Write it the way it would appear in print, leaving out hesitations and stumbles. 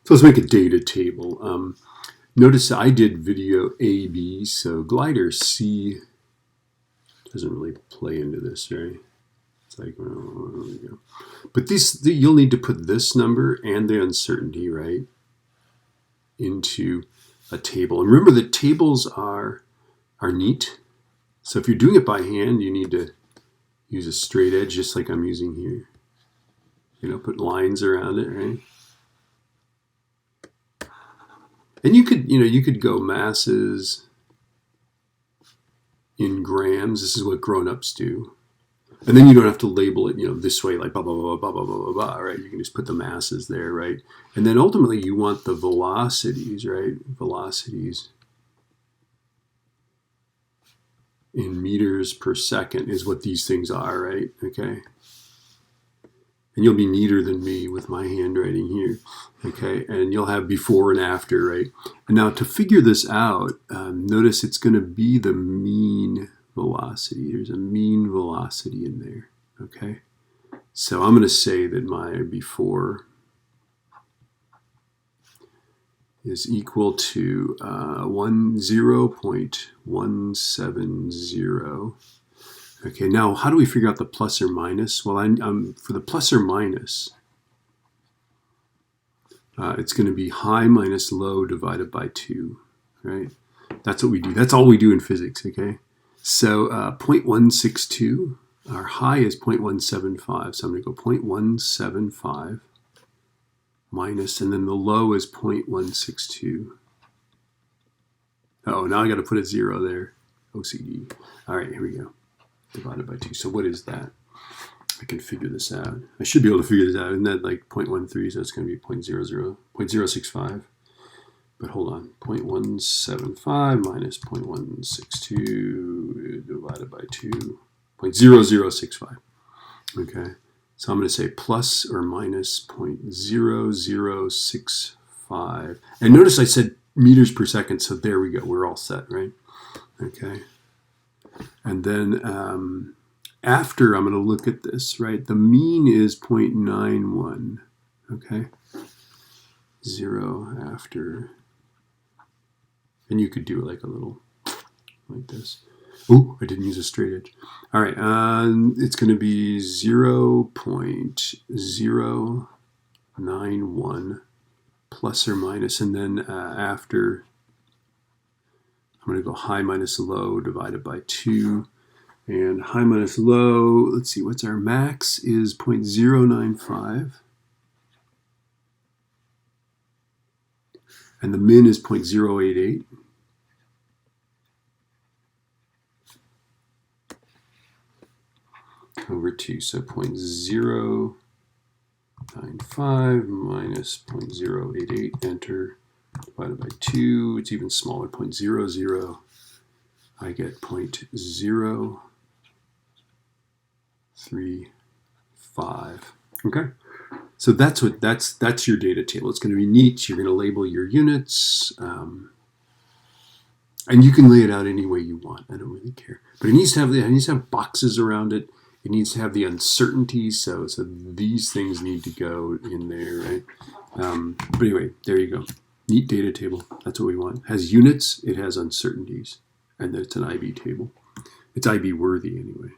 So let's make a data table. Notice I did video A, B, so glider C doesn't really play into this, right? It's like, oh, there we go. But you'll need to put this number and the uncertainty, right, into a table. And remember that tables are neat. So if you're doing it by hand, you need to use a straight edge, just like I'm using here. Put lines around it, right? And you could go masses in grams. This is what grown-ups do. And then you don't have to label it, this way, like blah, blah, blah, blah, blah, blah, blah, right? You can just put the masses there, right? And then ultimately you want the velocities, right? Velocities in meters per second is what these things are, right? Okay. And you'll be neater than me with my handwriting here, okay? And you'll have before and after, right? And now to figure this out, notice it's going to be the mean velocity. There's a mean velocity in there, okay? So I'm going to say that my before is equal to 0.170. Okay, now how do we figure out the plus or minus? Well, for the plus or minus, it's going to be high minus low divided by 2, right? That's what we do. That's all we do in physics, okay? So 0.162, our high is 0.175. So I'm going to go 0.175 minus, and then the low is 0.162. Oh, now I got to put a 0 there. OCD. All right, here we go. Divided by 2. So what is that? I can figure this out. I should be able to figure this out. Isn't that like 0.13? So it's going to be 0.65. But hold on. 0.175 minus 0.162 divided by 2. 0.0065. Okay. So I'm going to say plus or minus 0.0065. And notice I said meters per second. So there we go. We're all set, right? Okay. And then after, I'm going to look at this, right? The mean is 0.91, okay? 0 after. And you could do it like a little, like this. Oh, I didn't use a straight edge. All right, it's going to be 0.091 plus or minus, and then after, I'm going to go high minus low divided by 2. And high minus low, let's see, what's our max is 0.095. And the min is 0.088. Over 2, so 0.095 minus 0.088, enter. Divided by 2, it's even smaller, 0.00. I get 0.035. Okay, so that's your data table. It's going to be neat. You're going to label your units, and you can lay it out any way you want. I don't really care, but it needs to have boxes around it. It needs to have the uncertainties. So these things need to go in there, right? But anyway, there you go. Neat data table. That's what we want. It has units. It has uncertainties. And then it's an IB table. It's IB worthy anyway.